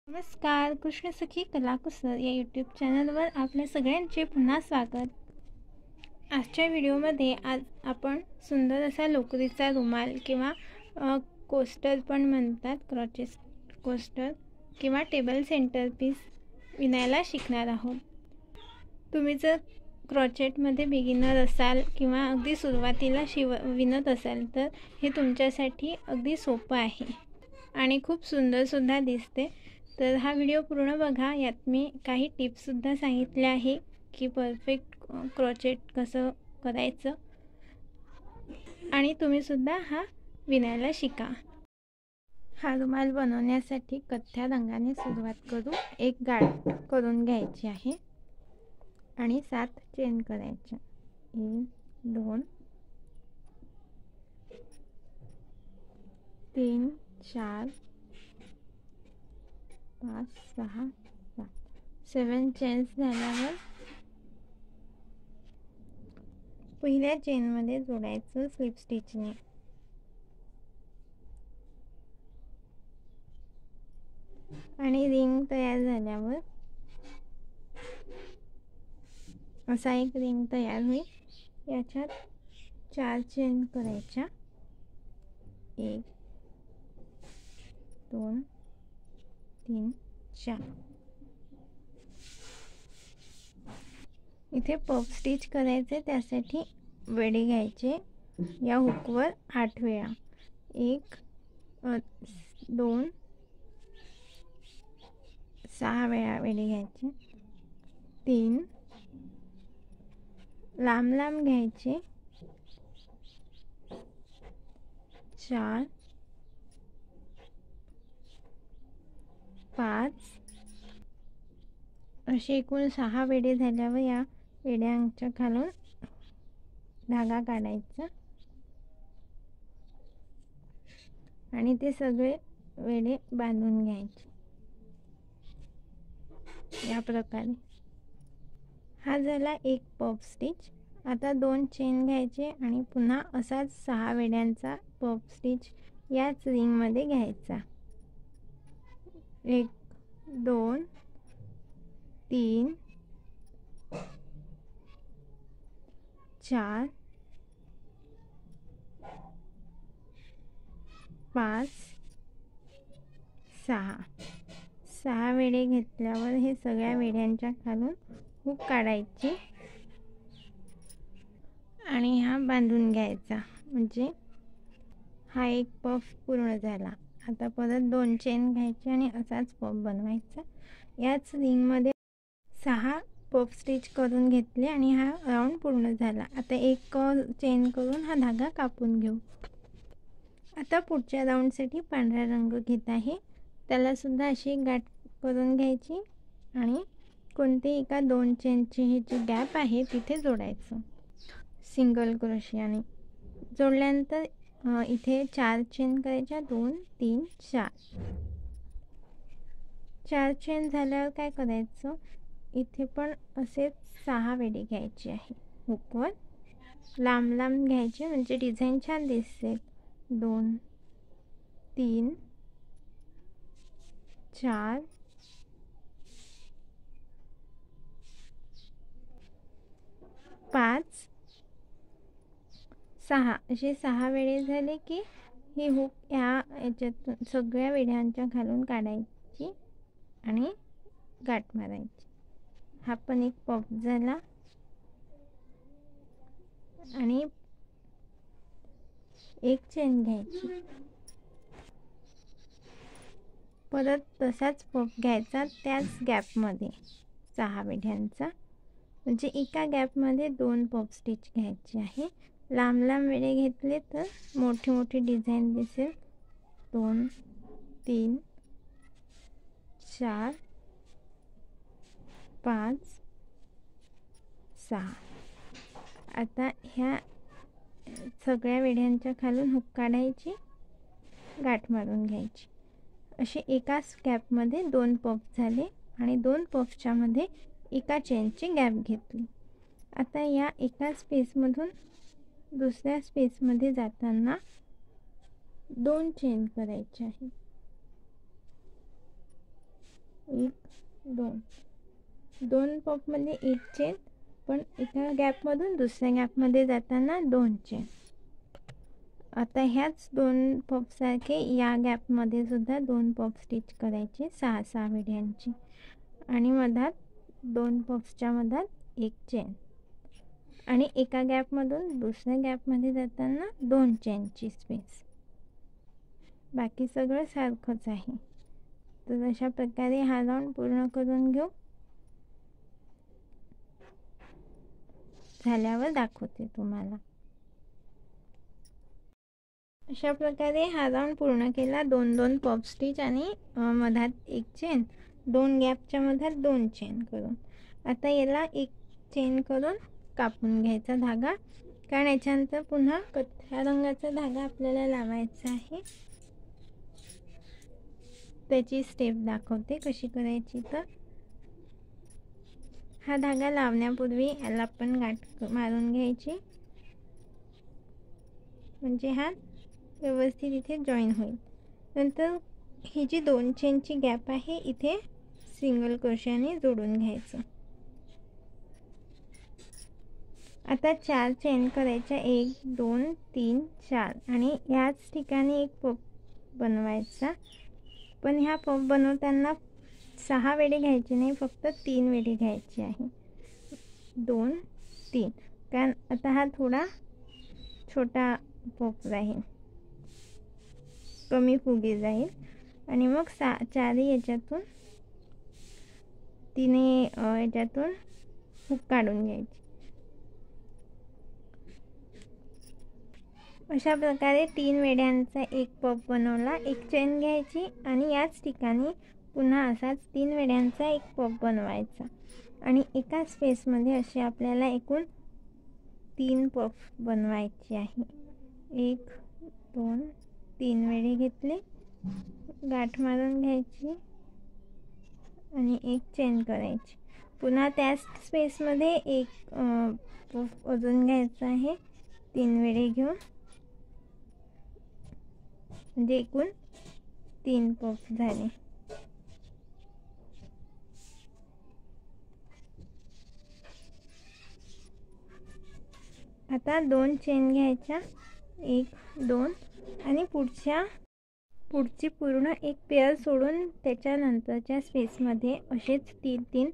नमस्कार. कृष्णसखी कलाकुसर या यूट्यूब चॅनलवर आपल्या सगळ्यांचे पुन्हा स्वागत. आजच्या व्हिडिओमध्ये आज आपण सुंदर असा लोकरीचा रुमाल किंवा कोस्टर पण म्हणतात, क्रॉचेस कोस्टर किंवा टेबल सेंटर पीस विणायला शिकणार आहोत. तुम्ही जर क्रॉचेटमध्ये बिगिनर असाल किंवा अगदी सुरुवातीला विणत असाल तर हे तुमच्यासाठी अगदी सोपं आहे आणि खूप सुंदरसुद्धा दिसते. तर हा व्हिडिओ पूर्ण बघा. यात मी काही टिप्ससुद्धा सांगितल्या आहे की परफेक्ट क्रॉचेट कसं करायचं आणि तुम्हीसुद्धा हा विणायला शिका. हा रुमाल बनवण्यासाठी कथ्या रंगाने सुरुवात करू. एक गाठ करून घ्यायची आहे आणि 7 चेन करायच्या. 1 2 3 4 5 6 7 चेन्स झाल्यावर पहिल्या चेनमध्ये जोडायचं स्लिप स्टिचने. आणि रिंग तयार झाल्यावर असा एक रिंग तयार होईल. याच्यात 4 चेन करायच्या. 1 2 3 4. इथे पफ स्टिच करायचे, त्यासाठी वेडे घ्यायचे या हुकवर 8 वेळा. 1 2 6 वेळा वेडे घ्यायचे. 3 लांब लांब घ्यायचे. 4 5 असे एकूण 6 वेडे झाल्यावर या वेड्यांच्या खालून धागा काढायचा आणि ते सगळे वेडे बांधून घ्यायचे या प्रकारे. हा झाला एक पफ स्टिच. आता 2 चेन घ्यायचे आणि पुन्हा असाच 6 वेड्यांचा पफ स्टिच याच रिंगमध्ये घ्यायचा. 1 2 3 4 5 6 वेडे घेतल्यावर हे सगळ्या वेड्यांच्या खालून हुक काढायची आणि हा बांधून घ्यायचा. म्हणजे हा एक पफ पूर्ण झाला. आता परत 2 चेन घ्यायचे आणि असाच पफ बनवायचा. याच रिंगमध्ये 6 पफ स्टिच करून घेतले आणि हा राऊंड पूर्ण झाला. आता एक चेन करून हा धागा कापून घेऊ. आता पुढच्या राऊंडसाठी पांढरा रंग घेत आहे. त्याला सुद्धा अशी एक गाठ करून घ्यायची आणि कोणते एका 2 चेनची ही जी गॅप आहे तिथे जोडायचं सिंगल क्रोशियाने. जोडल्यानंतर इथे 4 चेन करायच्या. 2 3 4 चेन झाल्यावर काय करायचं, इथे पण असे 6 वेडे घ्यायचे आहे. हुकवर लांब लांब घ्यायचे म्हणजे डिझाईन छान दिसेल. 2 3 4 5 6 असे 6 वेडे झाले की ही हुक याच्यातून सगळ्या वेड्यांच्या खालून काढायची आणि गाठ मारायची. हा पण एक पफ झाला. आणि एक चेन घ्यायची. परत तसाच पफ घ्यायचा त्याच गॅपमध्ये 6 वेड्यांचा. म्हणजे एका गॅपमध्ये 2 पफ स्टिच घ्यायचे आहे. लांब लांब वेडे घेतले तर मोठी मोठी डिझाईन दिसेल. 2 3 4 5 6. आता ह्या सगळ्या वेड्यांच्या खालून हुक काढायची, गाठ मारून घ्यायची. असे एकाच गॅपमध्ये 2 पफ झाले आणि 2 पफच्या मध्ये एका चेनची गॅप घेतली. आता या एका स्पेसमधून दुसऱ्या स्पेसमध्ये जाताना 2 चेन करायचे आहे. 1 2 2 पफमध्ये एक चेन, पण एका गॅपमधून दुसऱ्या गॅपमध्ये जाताना 2 चेन. आता ह्याच 2 पफसारखे या गॅपमध्ये सुद्धा 2 पफ स्टिच करायचे 6-6 वेड्यांची, आणि मधात 2 पफच्या मधात एक चेन, आणि एका गॅपमधून दुसऱ्या गॅपमध्ये जाताना 2 चेनची स्पेस. बाकी सगळं सारखंच आहे. तर अशा प्रकारे हा राऊंड पूर्ण करून घेऊ. झाल्यावर दाखवते तुम्हाला. अशा प्रकारे हा राऊंड पूर्ण केला. 2-2 पफ स्टिच आणि मधात एक चेन, 2 गॅपच्या मधात 2 चेन करून. आता याला एक चेन करून कापून घ्यायचा धागा, कारण याच्यानंतर पुन्हा कथ्या रंगाचा धागा आपल्याला लावायचा आहे. त्याची स्टेप दाखवते कशी करायची. तर हा धागा लावण्यापूर्वी याला आपण गाठ मारून घ्यायची, म्हणजे हा व्यवस्थित इथे जॉईन होईल. नंतर ही जी 2 चेनची गॅप आहे इथे सिंगल क्रोशाने जोडून घ्यायचं. आता 4 चेन करायच्या, 1 2 3 4, आणि याच ठिकाणी एक पफ बनवायचा. पण ह्या पफ बनवताना 6 वेढे घ्यायचे नाही, फक्त 3 वेढे घ्यायचे आहे. 2 3, कारण आता हा थोडा छोटा पफ राहील, कमी फुगे जाईल. आणि मग 4 याच्यातून 3 याच्यातून हुक काढून घ्यायची. अशा प्रकारे 3 वेड्यांचा एक पफ बनवला. एक चेन घ्यायची आणि याच ठिकाणी पुन्हा असाच 3 वेड्यांचा एक पफ बनवायचा, आणि एका स्पेसमध्ये असे आपल्याला एकूण 3 पफ बनवायचे आहे. 1 2 3 वेढे घेतले, गाठ मारून घ्यायची आणि एक चेन करायची. पुन्हा त्याच स्पेसमध्ये एक पफ अजून घ्यायचा आहे, 3 वेढे घेऊन, म्हणजे एकूण 3 पफ झाले. आता 2 चेन घ्यायच्या, 1 2, आणि पुढची पूर्ण एक पेअर सोडून त्याच्यानंतरच्या स्पेसमध्ये असेच 3-3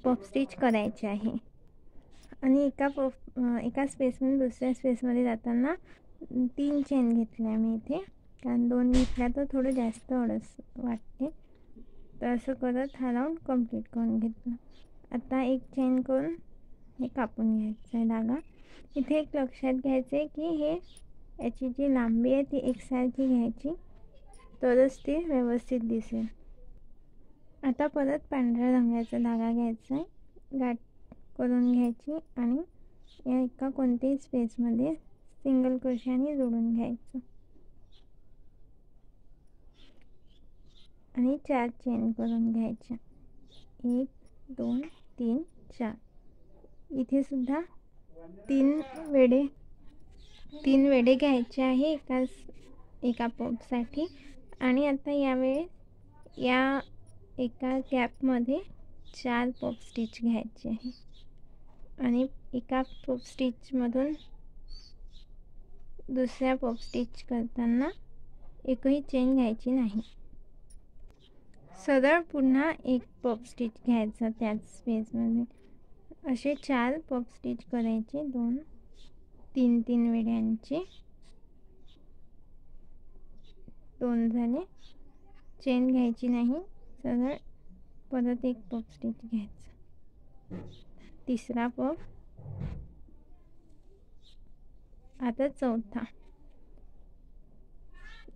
पफ स्टिच करायचे आहे. आणि एका स्पेसमधून दुसऱ्या स्पेसमध्ये जाताना 3 चेन घेतल्या मी इथे, कारण 2 घेतल्या तर थोडं जास्त अडस वाटते. तर असं करत हा राऊंड कंप्लीट करून घेतला. आता एक चेन करून हे कापून घ्यायचं आहे धागा. इथे एक लक्षात घ्यायचं आहे की याची जी लांबी आहे ती एकसारखी घ्यायची, तरच ती व्यवस्थित दिसेल. आता परत पांढऱ्या रंगाचा धागा घ्यायचा आहे, गाठ करून घ्यायची, आणि या एका कोणत्याही स्पेसमध्ये सिंगल क्रोशाने जोडून घ्यायचं, आणि 4 चेन करून घ्यायच्या. 1 2 3 4. इथे सुद्धा 3 वेढे घ्यायचे आहे एका पफसाठी. आणि आता यावेळेस या एका गॅपमध्ये 4 पफ स्टिच घ्यायचे आहे, आणि एका पफ स्टिचमधून दुसऱ्या पफ स्टिच करताना एकही चेन घ्यायची नाही. सरळ पुन्हा एक पफ स्टिच घ्यायचा त्याच स्पेसमध्ये. असे 4 पफ स्टिच करायचे, 2 3 वेड्यांचे. 2 झाले. चेन घ्यायची नाही, सरळ परत एक पफ स्टिच घ्यायचा. तिसरा पफ. आता चौथा.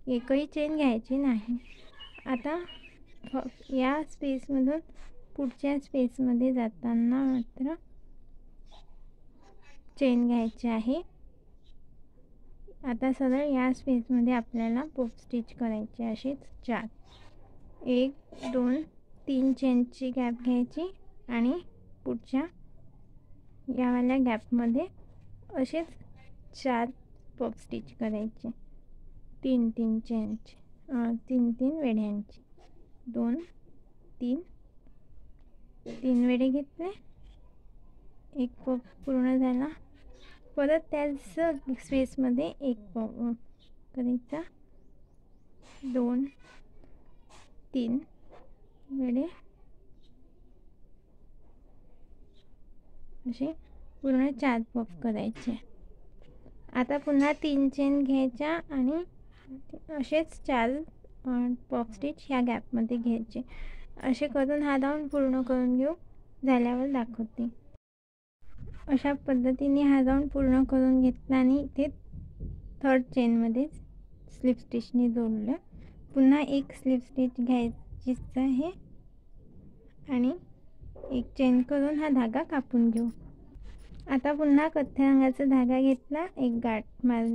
एकही चेन घ्यायची नाही. आता या स्पेसमधून पुढच्या स्पेसमध्ये जाताना मात्र चेन घ्यायची आहे. आता सरळ या स्पेसमध्ये आपल्याला पफ स्टिच करायचे असेच 4. 1 2 3 चेनची गॅप घ्यायची, आणि पुढच्या यावाल्या गॅपमध्ये असेच 4 पफ स्टिच करायचे, 3 चेनचे, 3 वेढ्यांची. 2 तीन वेढे घेतले, एक पफ पूर्ण झाला. परत त्याच स्पेसमध्ये एक पफ करायचा, 2 3 वेढे असे पूर्ण 4 पफ करायचे. आता पुन्हा 3 चेन घ्यायच्या आणि असेच 4 पफ स्टिच ह्या गॅपमध्ये घ्यायचे. असे करून हा राऊंड पूर्ण करून घेऊ. झाल्यावर दाखवते. अशा पद्धतीने हा राऊंड पूर्ण करून घेतला आणि इथे 3rd चेनमध्ये स्लिप स्टिचने जोडलं. पुन्हा एक स्लिप स्टिच घ्यायचीच आहे आणि एक चेन करून हा धागा कापून घेऊ. आता पुन्हा कथ्या रंगाचा धागा घेतला, एक गाठ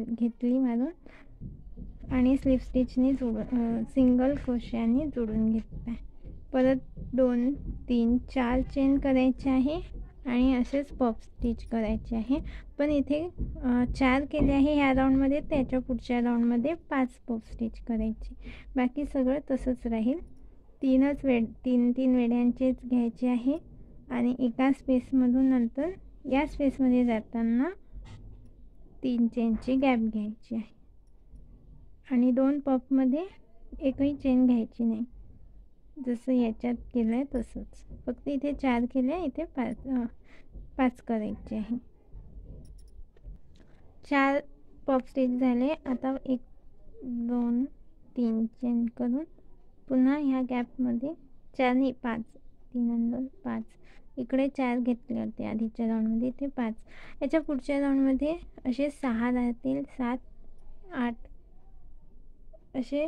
घेतली मारून आणि स्लिप स्टिचने सिंगल क्रोशियाने जोडून घेतला. परत 2 3 4 चेन करायचे आहे आणि असेच पफ स्टिच करायचे आहे. पण इथे 4 केले आहे ह्या राऊंडमध्ये, त्याच्या पुढच्या राऊंडमध्ये 5 पफ स्टिच करायचे. बाकी सगळं तसंच राहील. 3 वेड्यांचेच घ्यायचे आहे आणि एका स्पेसमधून नंतर या स्पेसमध्ये जाताना 3 चेनची गॅप घ्यायची आहे आणि 2 पफमध्ये एकही चेन घ्यायची नाही, जसं याच्यात केलं आहे तसंच. फक्त इथे 4 केले, इथे 5 करायचे आहे. 4 पफ स्टिच झाले. आता 1 2 3 चेन करून पुन्हा ह्या गॅपमध्ये 4 नाही 5, 3 आणि 2 5, इकडे 4 घेतले होते आधीच्या राऊंडमध्ये, इथे 5. याच्या पुढच्या राऊंडमध्ये असे 6 राहतील, 7 8 असे.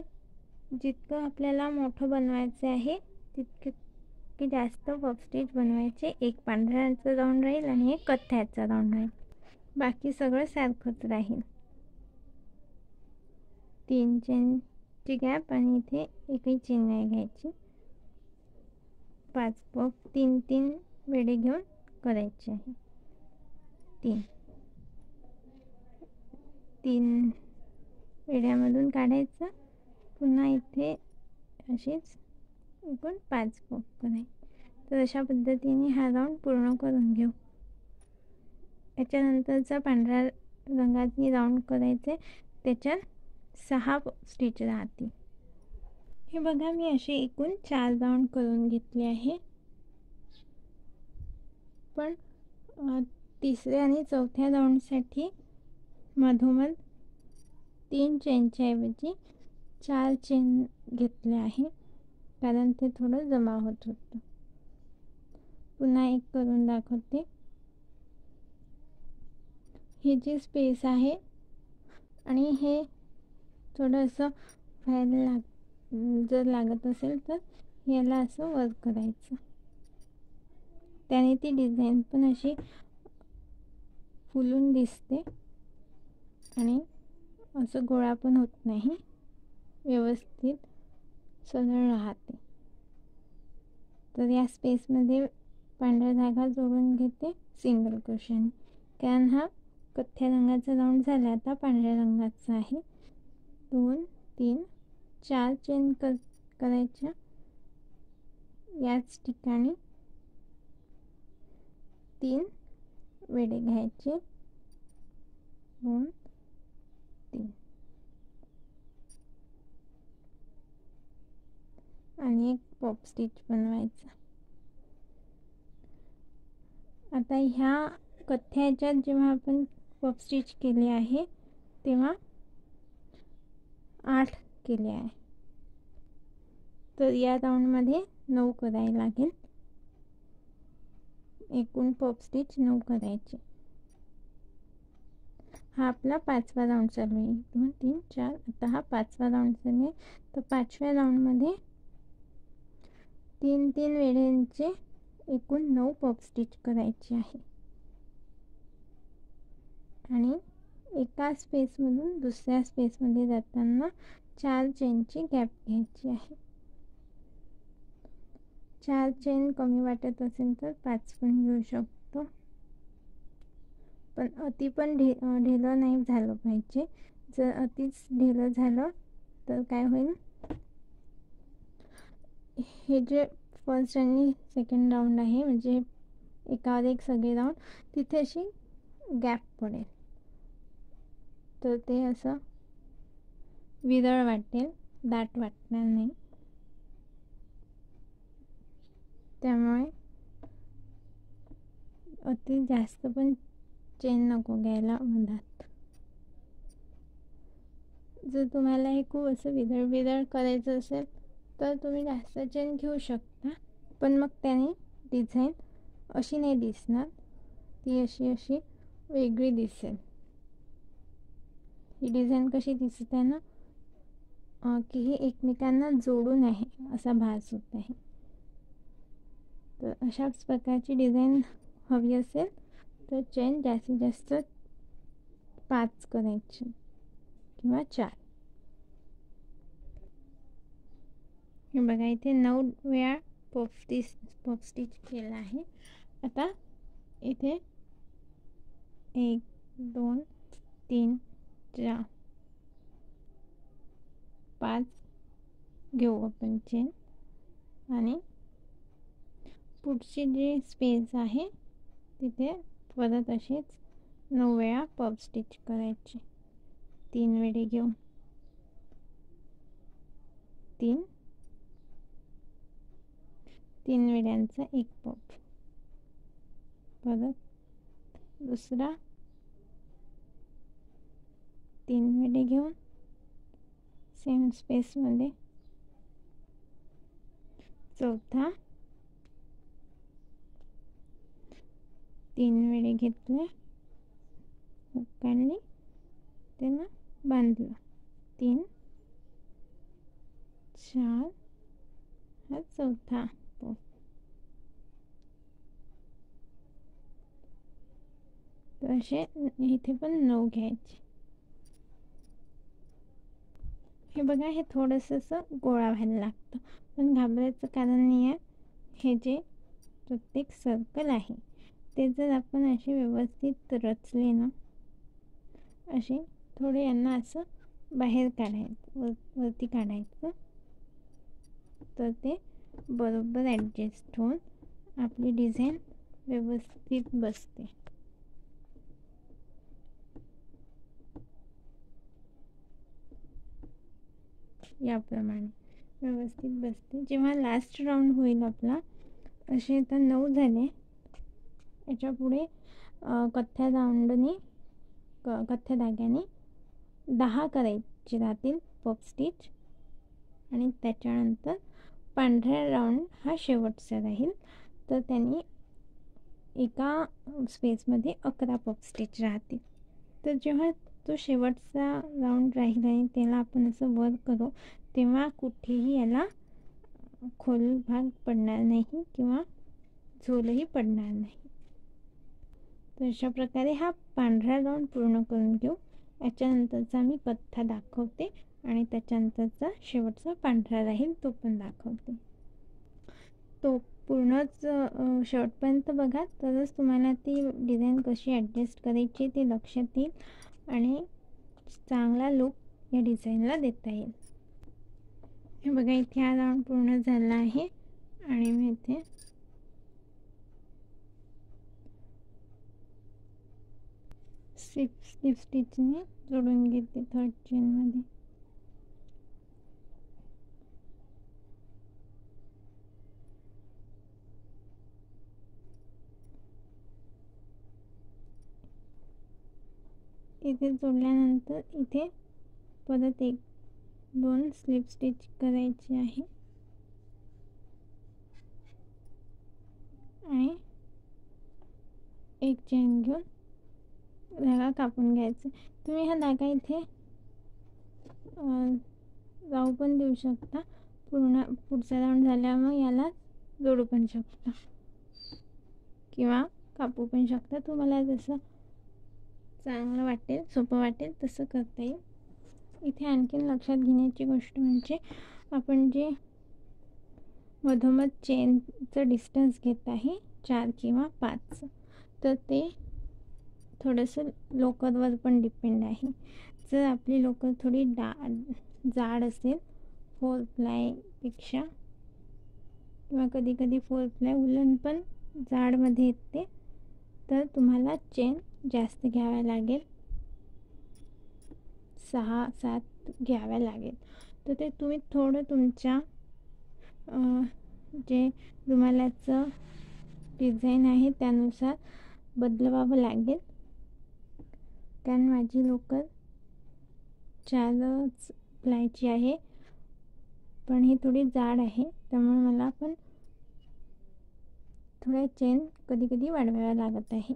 जितकं आपल्याला मोठं बनवायचं आहे तितके जास्त पफ स्टिच बनवायचे. एक पांढऱ्याचा राऊंड राहील आणि एक कथ्याचा राऊंड राहील. बाकी सगळं सारखंच राहील. 3 चेनची गॅप आणि इथे एकही चेन नाही घ्यायची. 5 पफ 3 वेढे घेऊन करायचे आहे. 3 वेड्यामधून काढायचं. पुन्हा इथे असेच एकूण 5 पफ करायचे. तर अशा पद्धतीने हा राऊंड पूर्ण करून घेऊ. याच्यानंतरचा पांढऱ्या रंगाची राऊंड करायचे, त्याच्यात 6 स्टिच राहतील. हे बघा, मी असे एकूण 4 राऊंड करून घेतले आहे. पण तिसऱ्या आणि चौथ्या राऊंडसाठी मधोमध 3 चेनच्या ऐवजी 4 चेन घेतले आहे, कारण ते थोडं जमा होत होतं. पुन्हा एक करून दाखवते. ही जी स्पेस आहे आणि हे थोडं असं व्हायला जर लागत असेल तर याला असं वर करायचं. त्याने ती डिझाईन पण अशी फुलून दिसते आणि असं गोळा पण होत नाही, व्यवस्थित सरळ राहते. तर या स्पेसमध्ये पांढरा धागा जोडून घेते सिंगल क्रोशियाने, कारण हा कथ्या रंगाचा राऊंड झाला. आता पांढऱ्या रंगाचा आहे. 2 3 4 चेन करायच्या. याच ठिकाणी 3 वेढे घ्यायचे. 2 3 आणि एक पफ स्टिच बनवायचा. आता ह्या कथ्याच्यात जेव्हा आपण पफ स्टिच केले आहे तेव्हा 8 केले आहे, तर या राऊंडमध्ये 9 करायला लागेल. एकूण पफ स्टिच 9 करायचे. हा आपला 5वा राऊंड चालू आहे. 2 3 4. आता हा 5वा राऊंड चालू आहे. तर 5व्या राऊंडमध्ये 3 वेळेंचे एकूण 9 पफ स्टिच करायचे आहे आणि एका स्पेसमधून दुसऱ्या स्पेसमध्ये जाताना 4 चेनची गॅप घ्यायची आहे. 4 चेन कमी वाटत असेल तर 5 पण घेऊ शकतो, पण अति पण ढिलं नाही झालं पाहिजे. जर अतिच ढिलं झालं तर काय होईल, हे जे फर्स्ट आणि सेकंड राऊंड आहे, म्हणजे एकावर एक सगळे राऊंड, तिथे अशी गॅप पडेल, तर ते असं विरळ वाटेल, दाट वाटणार नाही. त्यामुळे अति जास्त पण चेन नको घ्यायला मधात. जर तुम्हाला हे खूप असं विरळ करायचं असेल तर तुम्ही जास्त चेन घेऊ शकता, पण मग त्याने डिझाईन अशी नाही दिसणार, ती अशी वेगळी दिसेल. ही डिझाईन कशी दिसत आहे ना, की हे एकमेकांना जोडून आहे असा भास होत आहे. तर अशाच प्रकारची डिझाईन हवी असेल तर चेन जास्तीत जास्त 5 करायची किंवा 4. हे बघा, इथे 9 वेळा पफ स्टिच केला आहे. आता इथे 1 2 3 4 5 घेऊ आपण चेन, आणि पुढची जी स्पेस आहे तिथे परत अशीच 9 वेळा पफ स्टिच करायची. 3 वेळी घेऊन 3 वेळ्यांचा एक पफ, परत दुसरा 3 वेळी घेऊन सेम स्पेसमध्ये, चौथा 3 वेळी घेतले, हुक काढली, त्यांना बांधलं, 3 4, हा चौथा पफ. तर असे इथे पण 9 घ्यायचे. हे बघा, हे थोडंसं असं गोळा व्हायला लागतं, पण घाबरायचं कारण नाही आहे. हे जे प्रत्येक सर्कल आहे ते जर आपण असे व्यवस्थित रचले ना, असे थोडे यांना असं बाहेर काढायचं, वरती काढायचं, तर ते बरोबर ॲडजस्ट होऊन आपली डिझाईन व्यवस्थित बसते. याप्रमाणे व्यवस्थित बसते. जेव्हा लास्ट राऊंड होईल आपला, असे आता 9 झाले, याच्या पुढे कथ्या धाग्याने 10 करायचे राहतील पफ स्टिच, आणि त्याच्यानंतर पांढऱ्या राऊंड हा शेवटचा राहील, तर त्यांनी एका स्पेसमध्ये 11 पफ स्टिच राहतील. तर जेव्हा तो शेवटचा राऊंड राहील आणि त्याला आपण असं वर करू, तेव्हा कुठेही याला खोल भाग पडणार नाही किंवा झोलही पडणार नाही. तर अशा प्रकारे हा पांढरा राऊंड पूर्ण करून घेऊ. याच्यानंतरचा मी कथ्था दाखवते आणि त्याच्यानंतरचा शेवटचा पांढरा राहील तो पण दाखवते. तो पूर्णच शेवटपर्यंत बघा, तरच तुम्हाला ती डिझाईन कशी ॲडजस्ट करायची ते लक्षात येईल आणि चांगला लुक या डिझाईनला देता येईल. हे बघा, इथे हा राऊंड पूर्ण झाला आहे आणि मी इथे स्लिप स्टिचने जोडून घेते थर्ड चेनमध्ये. इथे जोडल्यानंतर इथे परत 1-2 स्लिप स्टिच करायची आहे आणि एक चेन घेऊन धागा कापून घ्यायचा. तुम्ही हा धागा इथे जाऊ पण देऊ शकता, पुढचा राऊंड झाल्यावर मग याला जोडू पण शकता किंवा कापू पण शकता. तुम्हाला जसं चांगलं वाटेल, सोपं वाटेल तसं करता येईल. इथे आणखीन लक्षात घेण्याची गोष्ट म्हणजे आपण जे मधोमध चेनचं डिस्टन्स घेत आहे 4 किंवा 5, तर ते थोडंसं लोकरवर पण डिपेंड आहे. जर आपली लोकर थोडी जाड असेल 4 प्लायपेक्षा, किंवा कधी कधी 4 प्लाय उलन पण जाडमध्ये येते, तर तुम्हाला चेन जास्त घ्याव्या लागेल, 6-7 घ्याव्या लागेल. तर ते तुम्ही थोडं तुमच्या जे रुमालाचं डिझाईन आहे त्यानुसार बदलवावं लागेल. कारण माझी लोकर 4च प्लायची आहे, पण ही थोडी जाड आहे, त्यामुळे मला पण थोड्या चेन कधी कधी वाढवाव्या लागत आहे.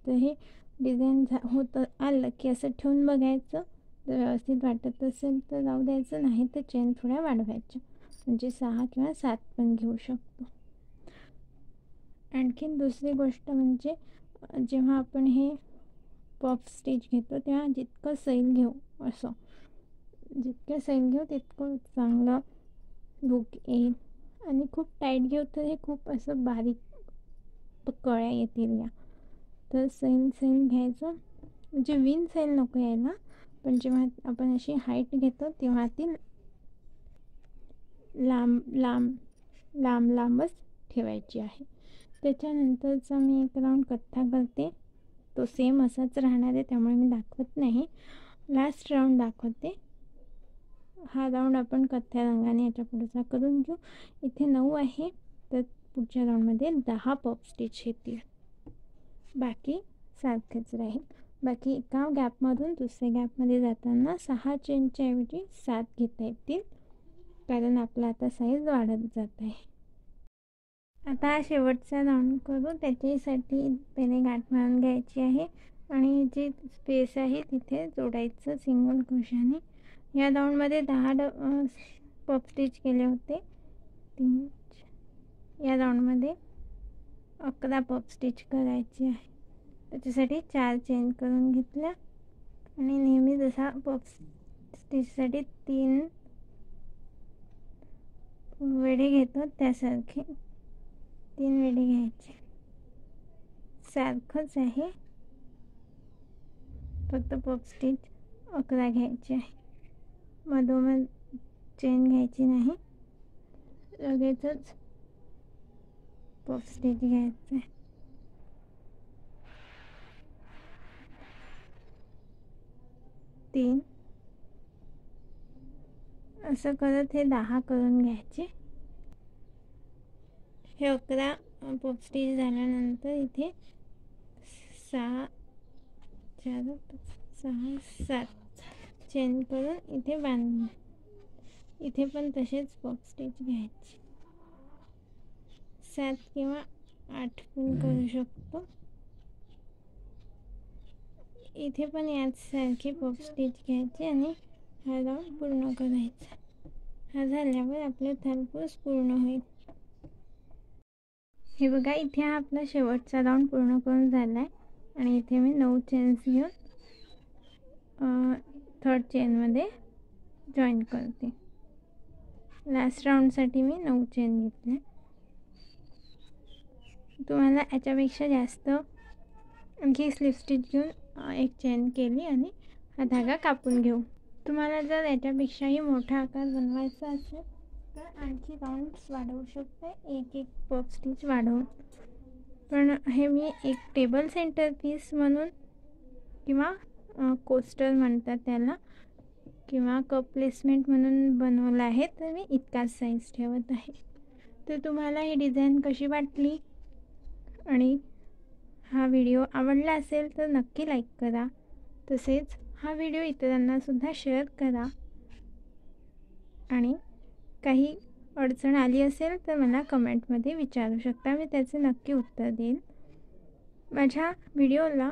तर हे डिझाईन होतं आलं की असं ठेवून बघायचं, जर व्यवस्थित वाटत असेल तर जाऊ द्यायचं, नाही तर चेन थोड्या वाढवायच्या, म्हणजे 6 किंवा 7 पण घेऊ शकतो. आणखीन दुसरी गोष्ट म्हणजे जेव्हा आपण हे पफ स्टिच घेतो तेव्हा जितकं सैल घेऊ, असं जितकं सैल घेऊ तितकं चांगलं लूक येईल. आणि खूप टाईट घेऊ तर हे खूप असं बारीक कळ्या येतील या. तर सैल घ्यायचं, म्हणजे विन सैल नको यायला, पण जेव्हा आपण अशी हाईट घेतो तेव्हा ती लांबच ठेवायची आहे. त्याच्यानंतरचा मी एक राऊंड कथ्था करते, तो सेम असाच राहणार आहे, त्यामुळे मी दाखवत नाही. लास्ट राऊंड दाखवते. हा राऊंड आपण कथ्या रंगाने याच्या पुढचा करून घेऊ. इथे 9 आहे, तर पुढच्या राऊंडमध्ये 10 पफ स्टिच येतील, बाकी सारखेच राहील. बाकी एका गॅपमधून दुसऱ्या गॅपमध्ये जाताना 6 चेनच्या ऐवजी 7 घेता येतील, कारण आपला आता साईज वाढत जात आहे. आता हा शेवटचा राऊंड करू. त्याच्यासाठी पहिले गाठ मारून घ्यायची आहे आणि जी स्पेस आहे तिथे जोडायचं सिंगल क्रोशाने. या राऊंडमध्ये 10 पफ स्टिच केले होते. या राऊंडमध्ये 11 पफ स्टिच करायची आहे. त्याच्यासाठी 4 चेन करून घेतल्या आणि नेहमी जसा पफ स्टिचसाठी 3 वेढे घेतो त्यासारखे 3 वेढे घ्यायचे. सारखंच आहे, फक्त पफ स्टिच 11 घ्यायचे आहे. मधोमध चेन घ्यायची नाही, लगेचच पफ स्टिच घ्यायचं आहे. तीन असं करत हे 10 करून घ्यायचे. हे 11 पफ स्टिच झाल्यानंतर इथे 6 4 6 7 चेन करून इथे बांधून, इथे पण तसेच पफ स्टिच घ्यायची. 7 किंवा 8 पण करू शकतो. इथे पण याच सारखे पफ स्टिच घ्यायचे आणि हा राऊंड पूर्ण करायचा. हा झाल्यावर आपलं थालपूस पूर्ण होईल. हे बघा, इथे हा आपला शेवटचा राऊंड पूर्ण करून झाला आहे आणि इथे मी 9 चेन्स घेऊन 3rd चेनमध्ये जॉईन करते. लास्ट राऊंडसाठी मी 9 चेन घेतले. तुम्हाला याच्यापेक्षा जास्त आणखी स्लिप स्टिच घेऊन एक चेन केली आणि हा धागा कापून घेऊ. तुम्हाला जर याच्यापेक्षाही मोठा आकार बनवायचा असेल तर आणखी राऊंड्स वाढवू शकते, एक पफ स्टिच वाढवून. पण हे मी एक टेबल सेंटर पीस म्हणून किंवा कोस्टर म्हणतात त्याला, किंवा कप प्लेसमेंट म्हणून बनवलं आहे, तर मी इतकाच साईज ठेवत आहे. तर तुम्हाला ही डिझाईन कशी वाटली आणि हा व्हिडिओ आवडला असेल तर नक्की लाईक करा. तसेच हा व्हिडिओ इतरांनासुद्धा शेअर करा आणि काही अडचण आली असेल तर मला कमेंटमध्ये विचारू शकता, मी त्याचे नक्की उत्तर देईन. माझ्या व्हिडिओला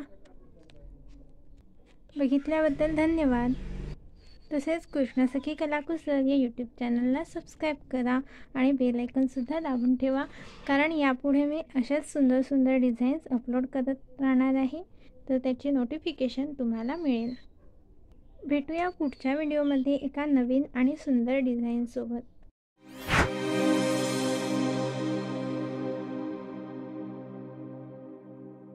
बघितल्याबद्दल धन्यवाद. तसेच कृष्णसखी कलाकुसर या यूट्यूब चॅनलला सबस्क्राईब करा आणि बेल आयकॉनसुद्धा दाबून ठेवा, कारण यापुढे मी अशाच सुंदर सुंदर डिझाईन्स अपलोड करत राहणार आहे, तर त्याची नोटिफिकेशन तुम्हाला मिळेल. भेटूया पुढच्या व्हिडिओमध्ये एका नवीन आणि सुंदर डिझाईनसोबत.